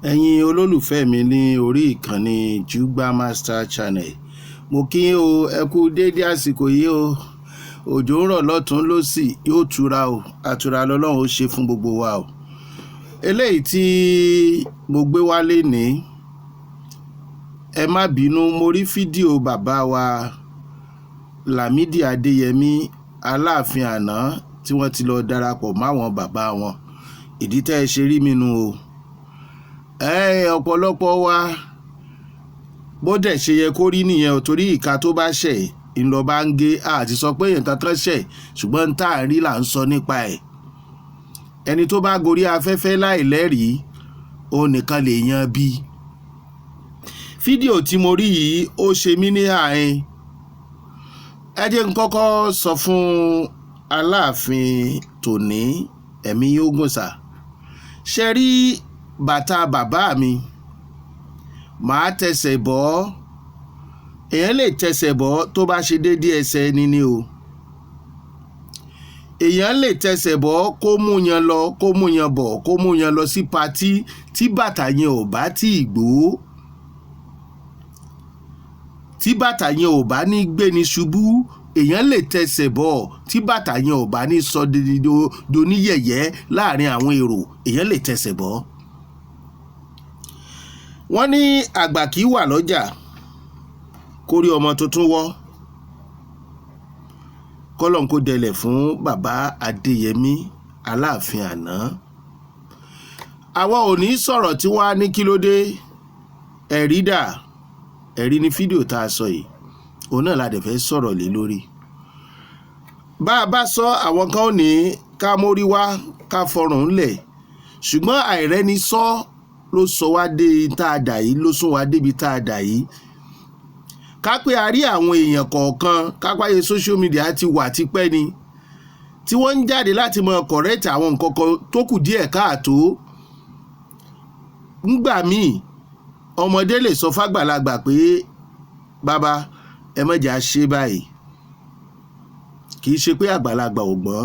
ẹ̀yin olólùfẹ́ mi ní orí ìkànnì Jugba Master Channel, mo kí yín o, ẹ kú déédé àsìkò yìí o. Òjò ń rọ̀ lọ́tún lósì, yóò tura o, àtura lọ́lọ́run ó ṣe fún gbogbo wa o. Eléyìí tí mo gbé wálé ní, ẹ má bínú, mo rí fídíò bàbá wa Lámídì Adéyẹmí Aláàfin àná tí wọ́n ti lọ darapọ̀ máwọn bàbá wọn. Ìdí tẹ́ ẹ ṣe rí mi nu o. Ọ̀pọ̀lọpọ̀ wa bó dẹ̀ ṣe yẹ kó rí nìyẹn ò, torí ìka tó bá ṣẹ̀ ńlọ bá ń gé, àti sọ pé èèyàn kankan ṣẹ̀, ṣùgbọ́n tá à ń rí là ń sọ nípa ẹ̀. Ẹni tó bá gorí afẹ́fẹ́ láìlẹ́rìí, òun nìkan lè yan bí. Fídíò tí mo rí yìí ó ṣe mí ní àárín. Ẹ jẹ́ n kọ́kọ́ sọ fún Aláàfin tòní, ẹ̀mí yóò gùn sà. Ṣe rí bàtà bàbá mi, màá tẹsẹ̀ bọ́. Èèyàn lè tẹsẹ̀ bọ́ tó bá ṣe déédéé ẹsẹ̀ ẹni ni o. Èèyàn lè tẹsẹ̀ bọ́ kó mú yan lọ, kó mú yan bọ̀, kó mú yan lọ sí patí tí bàtà yẹn ò bá tí ì gbó, tí bàtà yẹn ò bá ní gbé ní ṣubú. Èèyàn lè tẹsẹ̀ bọ́ tí bàtà yẹn ò bá ní sọ doníyẹ̀yẹ́ láàrin àwọn èrò. Èèyàn lè tẹsẹ̀ bọ́. Wọ́n ní àgbà kì í wà lọ́jà kórí ọmọ tuntun wọ́. Kọ́lọ́n kó dẹlẹ̀ fún bàbá Adéyẹmí Aláàfin àná. Àwa ò ní sọ̀rọ̀ tí wọ́n á ní kí ló dé. Ẹ̀rí dà, ẹ̀rí ni fídíò tá a sọ yìí, òun náà la dẹ̀ fẹ́ sọ̀rọ̀ lé lórí. Bá a bá sọ, àwọn kan ò ní ká mórí wá ká fọrùn ńlẹ̀, ṣùgbọ́n àìrẹ́ni sọ ló sọ wá dé tá a dà yìí, ló sún wá débi tá a dà yìí. Ká pé a rí àwọn èèyàn kọ̀ọ̀kan, kápáyé social media ti wà tipẹ́ ni, tí wọ́n ń jáde láti mọ correct àwọn nǹkan kan tó kù díẹ̀ káàtó. Ńgbà míì ọmọdé lè sọ fágbàlagbà pé bàbá ẹ má jà ṣe báyìí. Kì í ṣe pé àgbàlagbà ò gbọ́n,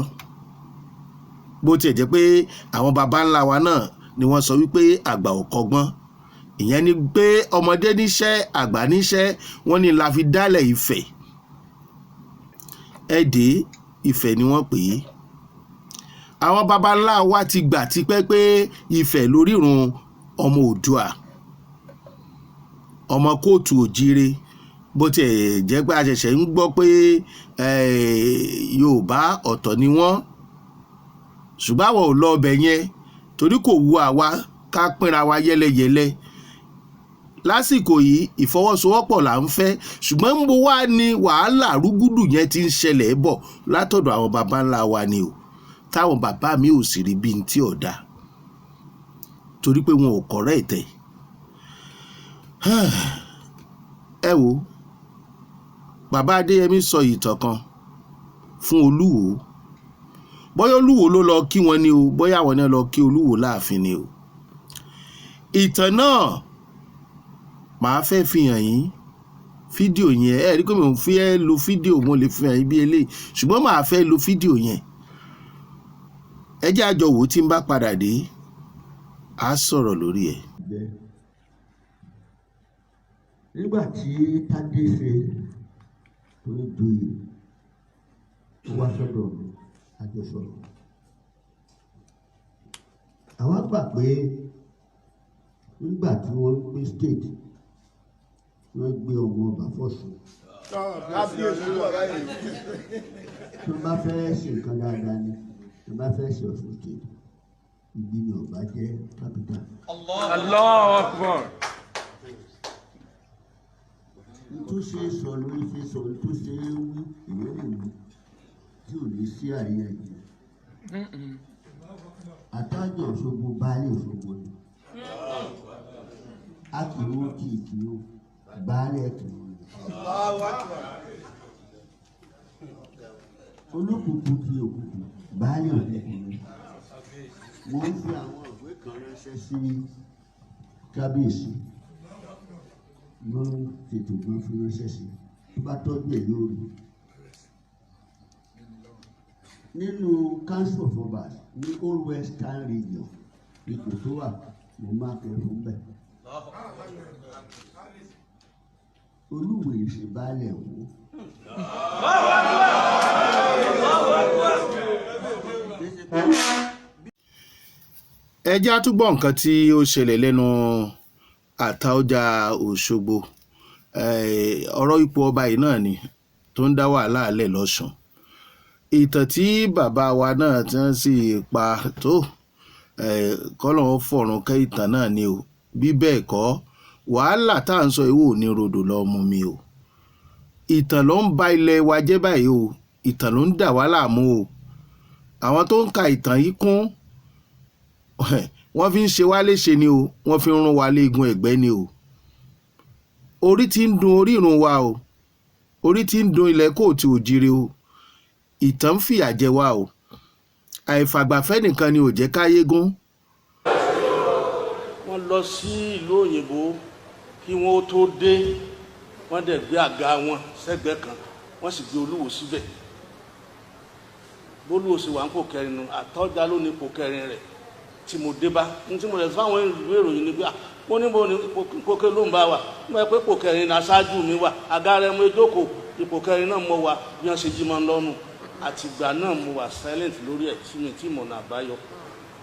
bó tiẹ̀ jẹ́ pé àwọn baba ńlá wa náà ni wọ́n sọ wípé àgbà ò kọ́gbọ́n. Ìyẹn ni pé ọmọdé níṣẹ́, àgbà níṣẹ́. Wọ́n ní la fi dálẹ̀ Ifẹ̀. Ẹ̀dẹ́ Ifẹ̀ ni wọ́n pè é. Àwọn baba ńlá wa ti gbà tipẹ́ pé Ifẹ̀ lórírun ọmọ Oòduà, ọmọ kóòtù òjíire. Bó tiẹ̀ jẹ́ pé a ṣẹ̀ṣẹ̀ ń gbọ́ pé Yorùbá ọ̀tọ̀ ni wọ́n, ṣùgbọ́n àwọn ò lọ ọbẹ̀ yẹn torí kò wu àwa ká pínra wa yẹ́lẹyẹ̀lẹ. Lásìkò yìí ìfọwọ́sowọ́pọ̀ là ń fẹ́, ṣùgbọ́n ń bo wá ní wàhálà rúgúdù yẹn ti ń ṣẹlẹ̀ bọ̀ látọ̀dọ̀ àwọn baba ńlá wa ni o, táwọn bàbá mi ò sì rí bí n tí ọ̀dà torí pé wọn ò correct ẹ̀. Ẹ wo, bàbá Adéyẹmí sọ ìtàn kan fún Olúwo. Bóyá Olúwo ló lọ kí wọn ni o, bóyá àwọn náà lọ kí Olúwo láàfin ni o. Ìtàn náà màá fẹ́ fi hàn yín fídíò yẹn. Ẹ rí pé mo fi lo fídíò, mo lè fi hàn yín bí eléyìí, ṣùgbọ́n màá fẹ́ lo fídíò yẹn. Ẹ jẹ́ àjọ wò tí ń bá padà dé, á sọ̀rọ̀ lórí ẹ̀. Nígbà tí Tádé ṣe tó ń joyè, ó wá sọ́dọ̀ àjọsọ̀rọ̀. Àwọn gbà pé nígbà tí wọ́n gbé state, wọ́n gbé ọmọ ọba fọ́sùn. Tó bá fẹ́ ṣe nǹkan dáadáa ni, tó bá fẹ́ ṣe Ọ̀ṣun state, ìbí ni ọba jẹ́ capital. Allahu Akbar. Tó ṣe sọ lórí ṣe sọ, tó ṣe wí ìwé nìyí tí ò ní sí àríyànjiyàn. Àtàjọ Òṣogbo baálé Òṣogbo ni. A kì í wọ́n kì í kì í o, baálé kì í wọ́n. Olókùnkùn kì í òkùnkùn, baálé òkùnkùn ni. Mo ń fi àwọn ìwé kan ránṣẹ́ sí kábíyèsí. Ló ń tètè gbọ́n fún ránṣẹ́ sí. Tó bá tọ́jú ẹ̀ lórí. Nínú Council of Obas ní Old Western Region, ipò tó wà mo máa kẹrù ń bẹ̀. Olúwo ìṣèbálẹ̀ wò. ẹ jẹ́ á tún gbọ́ nǹkan tí ó ṣẹlẹ̀ lẹ́nu Àtaọ́jà Òṣogbo. Ọ̀rọ̀ ipò ọba yìí náà ni tó ń dá wàhálà lẹ̀ lọ́sùn. Ìtàn tí bàbá wa náà tí wọ́n sì pa tó kọ́lọ́hún fọ̀run kẹ́ ìtàn náà ni o. Bí bẹ́ẹ̀ kọ́ wàhálà tá à ń sọ ìwò ní rodò lọ mú mi o. Ìtàn ló ń ba ilẹ̀ wa jẹ́ báyìí o. Ìtàn ló ń dà wá láàmú o. Àwọn tó ń ka ìtàn yìí kún wọ́n fi ń ṣe wá léṣe ni o. Wọ́n fi ń rún wa léegun ẹ̀gbẹ́ ni o. Orí tí ń dun orírun wa o. Orí tí ń dun ilẹ̀ kóòtù òjìrè o. Ìtàn ń fìyà jẹ wá o. Àìfàgbàfẹ́ nìkan ni ò jẹ́ káyé gún. Wọ́n lọ sí ìlú òyìnbó kí wọ́n tó dé, wọ́n dẹ̀ gbé àga wọn sẹ́gbẹ̀ẹ́ kan, wọ́n sì gbé Olúwo síbẹ̀. Bólúwo sì wà ń pò kẹrin nu, Àtaọ́jà ló ní ipò kẹrin rẹ̀ tí mo dé bá. Ní tí mo lè fáwọn ìwé ìròyìn ni pé mo ní mo ní ipò kẹrin ló ń bá wa. Mo yẹ pé ipò kẹrin ní aṣáájú mi wà, àga rẹ̀ mo jókòó, ipò kẹrin náà mo wà bí wọ́n ṣe jí mọ́ lọ́nu. Àtìgbà náà mo wà silent lórí ẹ̀ tí mi tí mọ̀nà àbáyọ.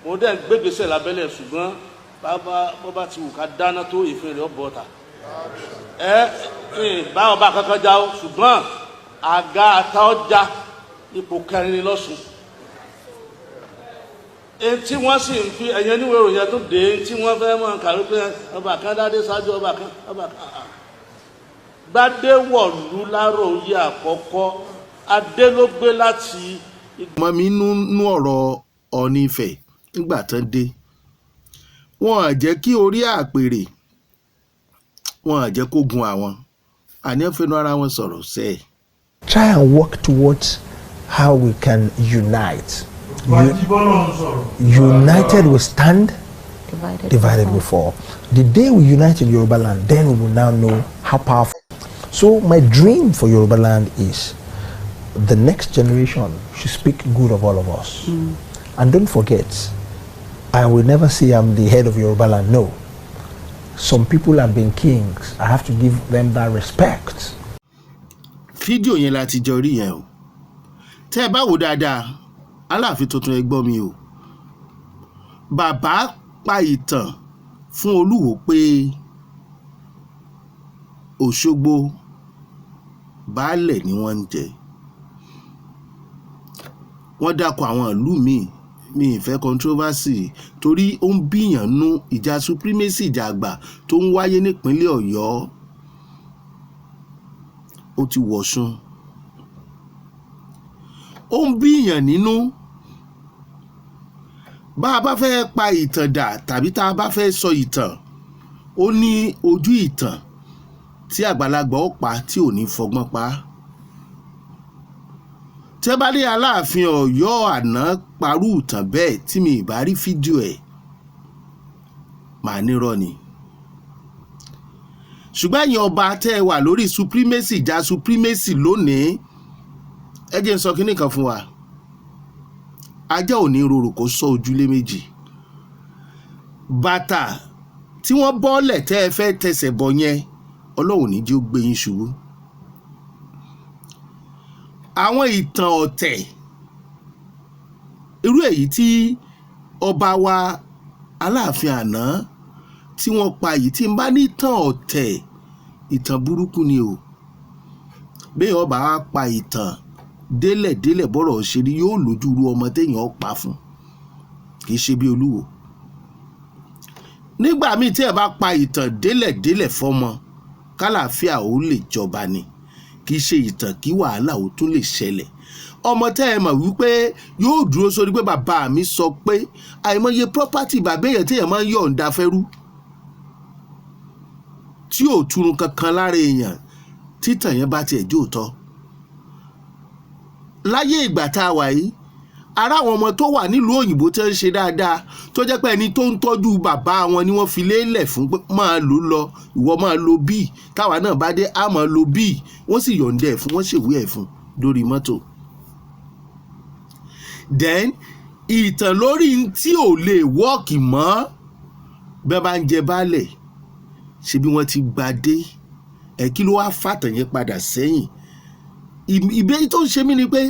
Mo dẹ̀ gbégbèsè lábẹ́lẹ̀ ṣùgbọ́n bá ti wù ká dáná tó ìfin rẹ̀ ọ̀bọ̀ ta. Bá ọba kankan já o ṣùgbọ́n àga Àtaọ́jà ipò kẹrin lọ́sùn. Tí wọ́n sì ń fi ẹ̀yẹ níwèé ìròyìn tó dé tí wọ́n fẹ́ mọ̀ kàrí pé ọba kan dádé ṣáájú ọba kan. Gbádéwọ̀lú Láròyé àkọ́kọ́ adé ló gbé láti. Ọmọ mi nú ọ̀rọ̀ Ọọ̀ni Ifẹ̀ nígbà tán dé. Wọ́n á jẹ́ kí orí àpèrè wọ́n á jẹ́ kó gun àwọn. Àní fẹ́nu ara wọn sọ̀rọ̀ sẹ́ẹ̀. Try and work towards how we can unite. United we stand, divided we fall. The day we unite in Yoruba land, then we will now know how powerful. So my dream for Yoruba land is the next generation should speak good of all of us. And don't forget, I will never say I'm the head of Yoruba land, no. Some people have been kings. I have to give them that respect. Fídíò yẹn láti jọ rí yẹn o. Tẹ́ ẹ bá wò dáadáa, Aláàfin tuntun ẹ gbọ́ mi o. Bàbá pa ìtàn fún Olúwo pé Òṣogbo baálẹ̀ ni wọ́n ń jẹ. Wọ́n dákọ̀ àwọn ìlú mi ìfẹ́ controversy torí ó ń bíyàn nú ìjà supremacy ìjà àgbà tó ń wáyé nípínlẹ̀ Ọ̀yọ́. Ó ti wọ̀ṣun. Ó ń bíyàn nínú. Bá a bá fẹ́ pa ìtàn dà tàbí tá a bá fẹ́ sọ ìtàn, ó ní ojú ìtàn tí àgbàlagbà ó pa tí ò ní fọgbọ́n pa. Tẹ́ bá dé Aláàfin Ọ̀yọ́ àná parú ìtàn bẹ́ẹ̀ tí mi ìbá rí fídíò ẹ̀, màá nírọ́ ni. Ṣùgbọ́n ẹ̀yin ọba tẹ́ ẹ wà lórí supremacy ìjà supremacy lónìí, ẹ jẹ́ n sọ kíní kan fún wa. Ajá ò ní rorò kó sọ ojúlé méjì. Bàtà tí wọ́n bọ́lẹ̀ tẹ́ ẹ fẹ́ tẹsẹ̀ bọ̀ yẹn, Ọlọ́run ní jẹ́ ó gbé yín ṣubú. Àwọn ìtàn ọ̀tẹ̀ irú èyí tí ọba wa Aláàfin àná tí wọ́n pa yìí tí ń bá ní ìtàn ọ̀tẹ̀, ìtàn burúkú ni o. Bẹ́ẹ̀ ọba wa pa ìtàn délẹ̀ bọ́rọ̀ ṣe ni yóò lójú ru ọmọ téèyàn pa fún, kì í ṣe bí Olúwo. Nígbà míì tí ẹ bá pa ìtàn délẹ̀ fọmọ kálàáfíà ó lè jọba ni, kì í ṣe ìtàn kí wàhálà ó tún lè ṣẹlẹ̀. Ọmọ tẹ́ ẹ mọ̀ wípé yóò dúró sórí pé bàbá mi sọ pé àìmọye property bàbá èèyàn téèyàn máa ń yọ̀ǹda fẹ́rú tí ò túrun kankan lára èèyàn títàn yẹn bá tiẹ̀ jó tọ́. Láyé ìgbà tá a wà yìí, ara àwọn ọmọ tó wà nílùú òyìnbó tó ń ṣe dáadáa tó jẹ́ pé ẹni tó ń tọ́jú bàbá wọn ni wọ́n fi lélẹ̀ fún pé máa lò lọ, ìwọ máa lo bíi, táwa náà bá dé á máa lo bíi, wọ́n sì yọ̀ǹda ẹ̀ fún, wọ́n ṣèwé ẹ̀ fún lórí mọ́tò. Then ìtàn lórí tí ò lè wọ́ọ̀kì mọ́ bẹ́ẹ̀ bá ń jẹ baálẹ̀ ṣe bí wọ́n ti gbadé kí ló wá fàtàn yẹn padà sẹ́yìn. Ìbéèrè tó ń ṣe mí ni pé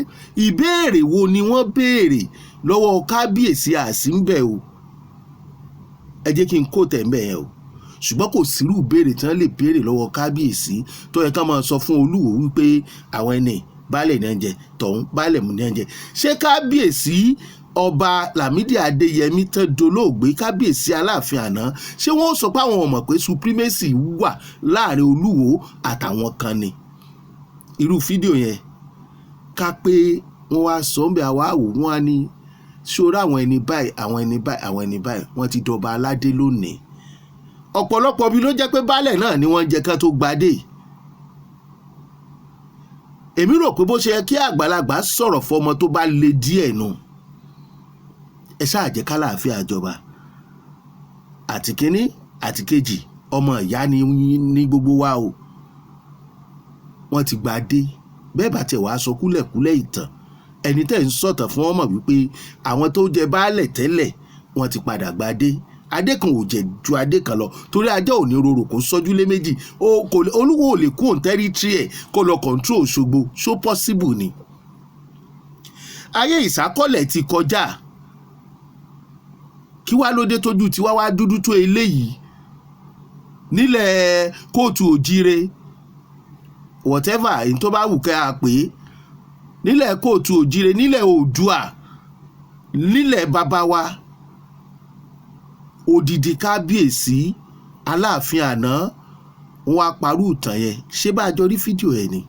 ìbéèrè wo ni wọ́n béèrè lọ́wọ́ kábíyèsí àsínbẹ̀ o, ẹ jẹ́ kí n kó tẹ̀ ń bẹ̀ yẹn o, ṣùgbọ́n kò sírú ìbéèrè tí wọ́n lè béèrè lọ́wọ́ kábíyèsí tó yẹ ká máa sọ fún Olúwo wípé àwọn ẹni baálẹ̀ ní ẹ̀jẹ̀ tọ̀hún baálẹ̀ mú ní ẹ̀jẹ̀. Ṣé kábíyèsí ọba Lámídì Adéyẹmí tán dolóògbé kábíyèsí Aláàfin àná ṣé wọ́n sọ pé àwọn ò mọ̀ pé supremacy wà láàrin Olúwo àtàwọn kan ni? Irú fídíò yẹn ká pé wọ́n wá sọ ń bẹ àwa wò wọ́n á ní ṣọ́ra àwọn ẹni báyìí àwọn ẹni báyìí àwọn ẹni báyìí wọ́n ti dọba aládé lónìí. Ọ̀pọ̀lọpọ̀ bí ló jẹ́ pé baálẹ̀ náà ni wọ́n jẹ́ kán tó gbadé. Èmi rò pé bó ṣe yẹ kí àgbàlagbà sọ̀rọ̀ fọmọ tó bá le díẹ̀ nù. Ẹ ṣáà jẹ́ kálàáfíà jọba. Àti kínní àti kejì ọmọ ìyá ní gbogbo wa o. Wọ́n ti gbadé bẹ́ẹ̀ bá tẹ̀ wá sọ kúlẹ̀kúlẹ̀ ìtàn ẹni tẹ́ ń sọ̀tàn fún ọmọ wípé àwọn tó jẹ baálẹ̀ tẹ́lẹ̀ wọ́n ti padà gbadé. Adé kan ò jẹ ju adé kan lọ torí ajá ò ní rorò kó sọ́júlé méjì. Olúwo ò lè kú òun tẹ́rítírì ẹ̀ kó lọ control Òṣogbo so possible ni. Ayé ìsákọ́lẹ̀ ti kọjá. Kí wá lóde tójú tiwa wá dúdú tó eléyìí nílẹ̀ kóòtù òjíire whatever èyí tó bá wù kẹ́ a pè é nílẹ̀ kóòtù òjíire nílẹ̀ Oòduà nílẹ̀ bàbá wa odidi kábíyèsí Aláàfin àná wọn wá parú ìtàn yẹn ṣé bá a jọ rí fídíò ẹ̀ ni.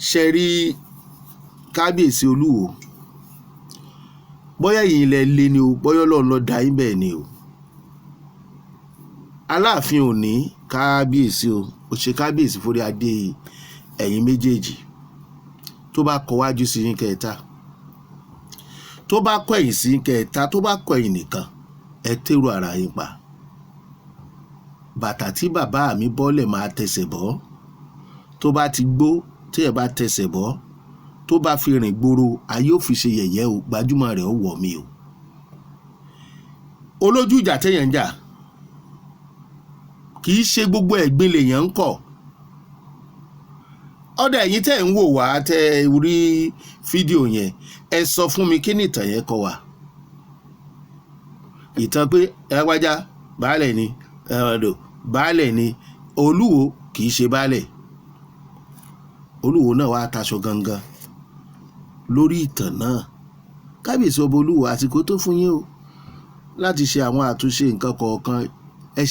Ṣe rí kábíyèsí Olúwo bóyá yìí lẹ lé ni o bóyá Ọlọ́run ló dá yín bẹ́ẹ̀ ni o. Aláàfin ò ní kábíyèsí o ò ṣe kábíyèsí fórí adé ẹ̀yin méjèèjì tó bá kọ wájú sí yín kẹta tó bá kọ ẹ̀yìn sí yín kẹta tó bá kọ ẹ̀yìn nìkan ẹ tẹ́rù ara yín pa. Bàtà tí bàbá mi bọ́lẹ̀ máa tẹsẹ̀ bọ́ tó bá ti gbó tí ẹ bá tẹsẹ̀ bọ́ tó bá fi rìn gbòòrò ayé ò fi ṣe yẹ̀yẹ́ o gbajúmọ̀ rẹ̀ ó wọ̀ mí o. Olójú ìjà tẹ̀yàn ń jà kì í ṣe gbogbo ẹ̀gbin lèèyàn ń kọ̀. Ọ̀dọ̀ ẹ̀yin tẹ́ ń wò wá tẹ́ rí fídíò yẹn ẹ sọ fún mi kí ni ìtàn yẹn kọ́ wa. Ìtàn pé ẹwájá baálẹ̀ ni ẹ̀rọ̀dọ̀ baálẹ̀ ni Olúwo kì í ṣe baálẹ̀. Olúwo náà wá taṣọ gangan lórí ìtàn náà. Kábíyèsí ọba Olúwo àsìkò tó fún yín o láti ṣe àwọn àtúnṣe nǹkan kọ̀ọ̀kan ẹ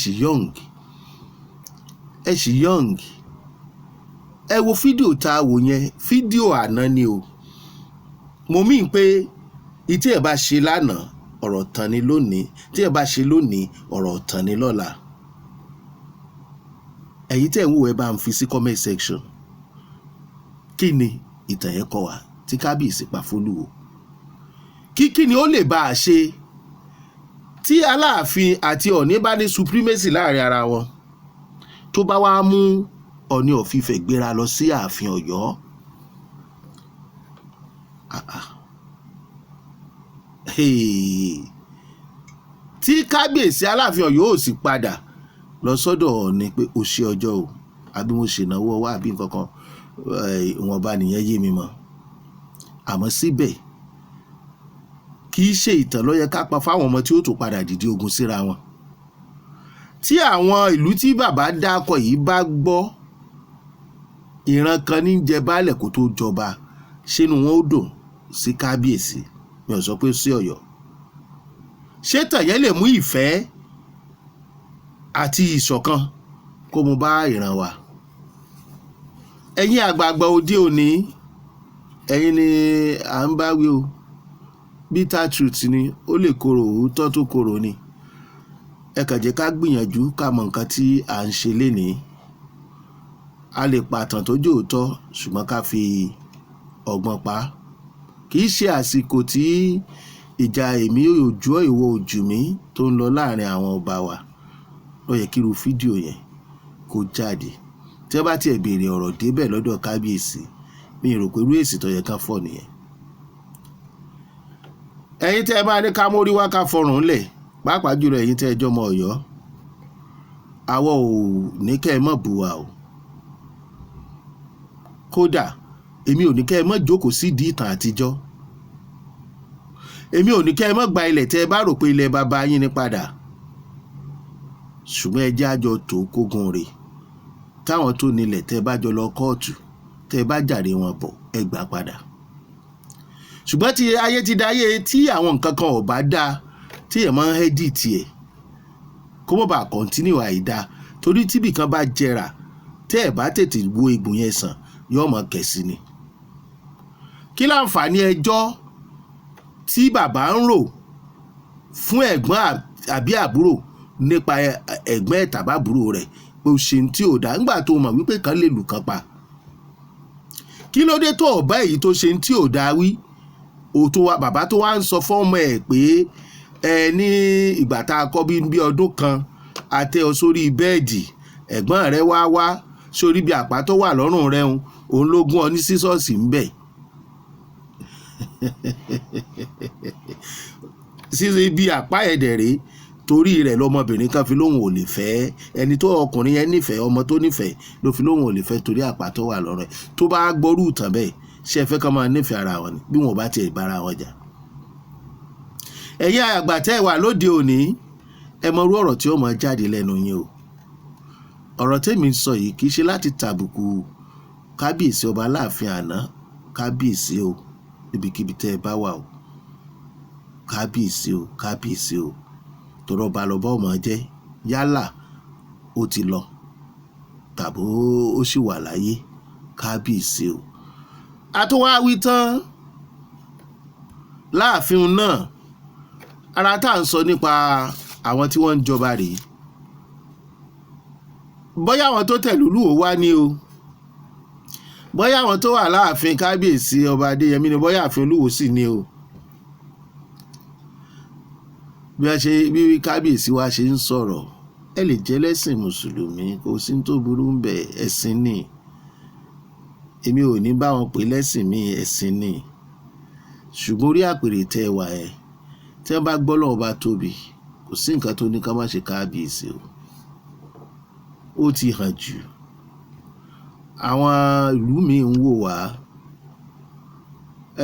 ṣì young. Ẹ wo fídíò tá a wò yẹn fídíò àná ni o. Mo mí pé ìtí ẹ bá ṣe lánàá ọ̀rọ̀ tán ni lónìí tí ẹ bá ṣe lónìí ọ̀rọ̀ tán ni lọ́la. Ẹ̀yin tẹ́ ń wò ẹ bá ń fi sí comment section. Kí ni ìtàn yẹn kọ́ wa tí kábíyèsí pa f'Olúwo? Kí ni ó lè bá a ṣe tí Aláàfin àti Ọ̀ọ̀ni bá ní supremacy láàrin ara wọn tó bá wá mú Ọ̀ọ̀ni of Ifẹ̀ gbéra lọ sí ààfin Ọ̀yọ́. Tí kábíyèsí Aláàfin Ọ̀yọ́ ò sì padà lọ sọ́dọ̀ Ọ̀ọ̀ni pé ó ṣe ọjọ́ o àbí mo ṣènáwó wá àbí nǹkan kan ìwọ̀nba nìyẹn yé mi mọ́. Àmọ́ síbẹ̀ kì í ṣe ìtàn ló yẹ ká pa fáwọn ọmọ tí ó tún padà dìde ogun síra wọn. Tí àwọn ìlú tí bàbá dákọ̀ yìí bá gbọ́ ìran kan ní jẹ baálẹ̀ kó tó jọba ṣénu wọn ó dùn sí kábíyèsí? Mi ò sọ pé sí Ọ̀yọ́. Ṣé tàyẹ́ lè mú ìfẹ́ àti ìṣọ̀kan kó mú bá ìran wa? Ẹ̀yin àgbààgbà òde òní ẹ̀yin ni à ń bá wí o. Bitter truth ni ó lè korò òótọ́ tó korò ni. Ẹ kàn jẹ́ ká gbìyànjú ká mọ nǹkan tí à ń ṣe lénìí. A lè pàtàn tó jẹ́ òótọ́ ṣùgbọ́n ká fi ọgbọ́n pa. Kì í ṣe àsìkò tí ìjà èmi ojú ìwọ ojú mi tó ń lọ láàrin àwọn ọba wa ló yẹ kí irú fídíò yẹn kó jáde. Tí ẹ bá tiẹ̀ béèrè ọ̀rọ̀ débẹ̀ lọ́dọ̀ kábíyèsí mi rò pé irú èsì tó yẹ ká fọ̀ nìyẹn. ẹ̀yin tẹ́ ẹ bá ní ká mórí wá ká fọrùn lẹ̀ pàápàá jùlọ ẹ̀yin tẹ́ ẹ jọmọ Ọ̀yọ́ àwọ̀ ò ní kẹ́ ẹ mọ̀ bù wá o kódà èmi ò ní kẹ́ ẹ mọ̀ jókòó sídìí ìtàn àtijọ́ èmi ò ní kẹ́ ẹ mọ̀ gba ilẹ̀ tẹ́ ẹ bá rò pé ilẹ̀ bàbá yín ní padà ṣùgbọ́n ẹ jẹ́ àjọ tó kógun rè táwọn tó nílẹ̀ tẹ́ ẹ bá jọ lọ kóòtù tẹ́ ẹ bá jàre wọn bọ̀ ẹ gbà padà ṣùgbọ́n tí ayé ti dáyé tí àwọn nǹkan kan ò bá dáa tí ẹ̀ máa ń ẹ́dì tiẹ̀ kó mọ̀ bá kọ́ntínú àìdá torí tíbì kan bá jẹrà tẹ́ ẹ̀ bá tètè wo egbò yẹn sàn yóò mọ̀ kẹ̀sí ni. kí láǹfààní ẹjọ́ tí bàbá ń rò fún ẹ̀gbọ́n àbí àbúrò nípa ẹ̀gbọ́n ẹ̀ tàbábúrò rẹ̀ pé ó ṣe tí ò dá nígbà tó mọ̀ wípé kan lè lù kan pa. kí ló dé tó ọ̀bá èyí tó ṣe tí ò dá wí òtún wa bàbá tó wá ń sọ fọ́mọ ẹ̀ pé ẹ ní ìgbà tá a kọ́ bí ọdún kan a tẹ́ ọ sórí bẹ́ẹ̀dì ẹ̀gbọ́n rẹ wá sórí bí àpá tó wà lọ́rùn rẹ òun ló gún ọ ní sísọ́ọ̀sì ń bẹ̀ sísè bí àpá ẹ̀dẹ̀ rèé torí rẹ̀ lọmọbìnrin kan fi lóhùn ò lè fẹ́ ẹni tó ọkùnrin yẹn nífẹ̀ẹ́ ọmọ tó nífẹ̀ẹ́ ló fi lóhùn ò lè fẹ́ torí àpá tó wà lọ́rùn ẹ̀ tó bá gbọ́rú ìtàn bẹ́ẹ̀ ṣé ẹ fẹ́ kọ́ máa nífẹ̀ẹ́ ara wọn ni bí wọn ò bá tiẹ̀ bára wọn jà. ẹ̀yin àgbà tẹ́ ẹ wà lóde òní ẹ mọ irú ọ̀rọ̀ tí ó máa jáde lẹ́nu yín o ọ̀rọ̀ tèmi ń sọ yìí kì í ṣe láti tàbùkù kábíyèsí ọba Aláàfin àná kábíyèsí o ibikíbi tẹ́ ẹ bá wà o kábíyèsí o tọrọ balọ̀bọ̀ ọmọ jẹ́ yálà ó ti lọ tàbí ó sì wà láyé kábíyèsí o. àtúwáwí tán láàfin náà ara tá à ń sọ nípa àwọn tí wọ́n ń jọba rèé bóyá àwọn tó tẹ̀lú Olúwo wá ní o bóyá àwọn tó wà láàfin kábíyèsí ọba Adéyẹmí ni bóyá àfin Olúwo sì ní o bí kábíyèsí wa ṣe ń sọ̀rọ̀ ẹ lè jẹ́ lẹ́sìn mùsùlùmí kò sí tó burú ń bẹ̀ ẹ̀sìn ni èmi ò ní bá wọn pè lẹ́sìn mi ẹ̀sìn ni ṣùgbọ́n orí àpèrè tẹ́ ẹ wà ẹ̀ tí wọ́n bá gbọ́ lọ́wọ́ bá tóbi kò sí nǹkan tó ní ká má ṣe kábíyèsí o ó ti hàn jù àwọn ìlú mi ń wò wá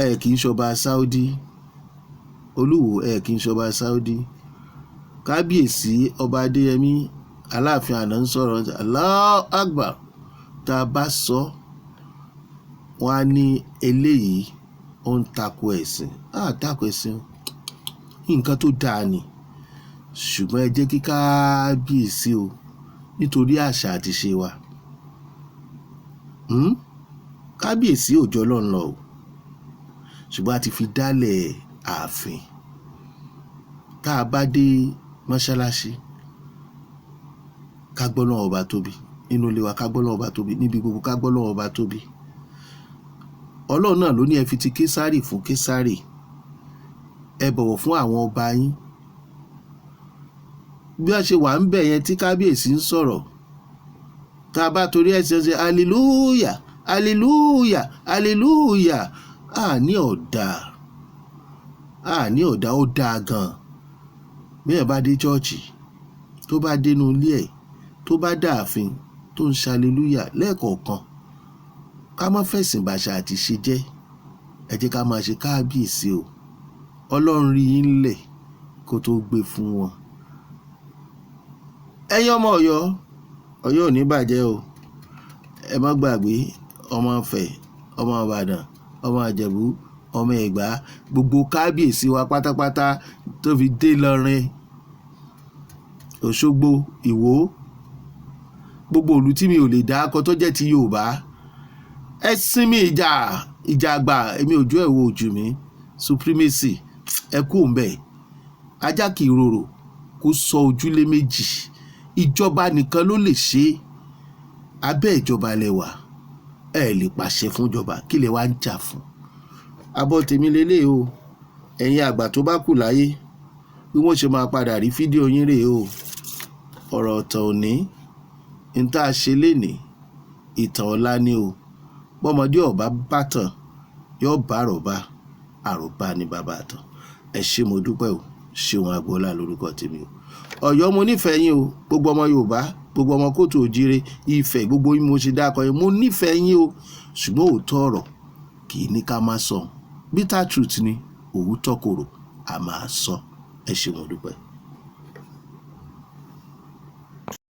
ẹ kì í ṣọba Saudi Olúwo ẹ kì í ṣọba Saudi kábíyèsí ọba Adéyẹmí Aláàfin àná ń sọ̀rọ̀ Allahu Akbar tá a bá sọ wọn á ní eléyìí ó ń takò ẹ̀sìn takò ẹ̀sìn nǹkan tó dáa ni ṣùgbọ́n ẹ jẹ́ kí kábíyèsí o nítorí àṣà àti ṣe wa kábíyèsí òjò Ọlọ́run lọ o ṣùgbọ́n a ti fi dálẹ̀ ààfin tá a bá dé mọ́ṣáláṣí ká gbọ́ Ọlọ́run ọba tóbi nínú ilé wa ká gbọ́ Ọlọ́run ọba tóbi níbi gbogbo ká gbọ́ Ọlọ́run ọba tóbi Ọlọ́run náà ló ní ẹ fi ti Késárì fún Késárì ẹ bọ̀wọ̀ fún àwọn ọba yín bí wọ́n ṣe wà ń bẹ̀ yẹn tí kábíyèsí ń sọ̀rọ̀ tá a bá torí ẹ̀sìn ṣe hallelujah hallelujah hallelujah ní ọ̀dà ó dáa gan bẹ́ẹ̀ bá dé chọ́ọ̀chì tó bá dénú ilé ẹ̀ tó bá dáàfin tó ń ṣàlélúyà lẹ́ẹ̀kọ̀ọ̀kan ká má fẹ̀sìn bàṣà àti ṣe jẹ́ ẹ jẹ́ ká máa ṣe kábíyèsí o Ọlọ́run rí yín lẹ̀ kó tó gbé fún wọn. ẹ̀yin ọmọ Ọ̀yọ́ ò ní bàjẹ́ o ẹ má gbàgbé ọmọ Ifẹ̀ ọmọ Ìbàdàn ọmọ Ìjẹ̀bú ọmọ Ẹ̀gbá gbogbo kábíyèsí wa pátápátá tó fi dé Ìlọrin Òṣogbo Ìwó gbogbo ìlú tí mi ò lè dá akọ tó jẹ́ ti Yorùbá ẹ sinmi ìjà àgbà èmi ojú ẹ̀ wo ojú mi supremacy ẹ kú òǹbẹ̀ ajá kì í rorò kó sọ ojúlé méjì ìjọba nìkan ló lè ṣe abẹ́ ìjọba lẹ́wà ẹ lè pàṣẹ fún ìjọba kí lè wá ń jà fún abọ́ tèmi lélẹ̀ o ẹ̀yin àgbà tó bá kù láyé bí wọ́n ṣe máa padà rí fídíò yín rèé o ọ̀rọ̀ ọ̀tàn òní ní tá a ṣe lénìí ìtàn ọ̀la ni o bọ́mọdé ọ̀bá bàtàn yóò bá àròbá ní bàbá àtàn ẹ ṣé mo dúpẹ́ o, Ṣeun Agboola lórúkọ tèmi o. Ọ̀yọ́ mo nífẹ̀ẹ́ yín o, gbogbo ọmọ Yorùbá, gbogbo ọmọ kóòtù òjire, Ifẹ̀, gbogbo yín mo ṣe dákọ yín, mo nífẹ̀ẹ́ yín o, ṣùgbọ́n òótọ́ ọ̀rọ̀ kì í ní ká má sọ, bitter truth ni, òwútọ́ korò a máa sọ. Ẹ ṣé mo dúpẹ́.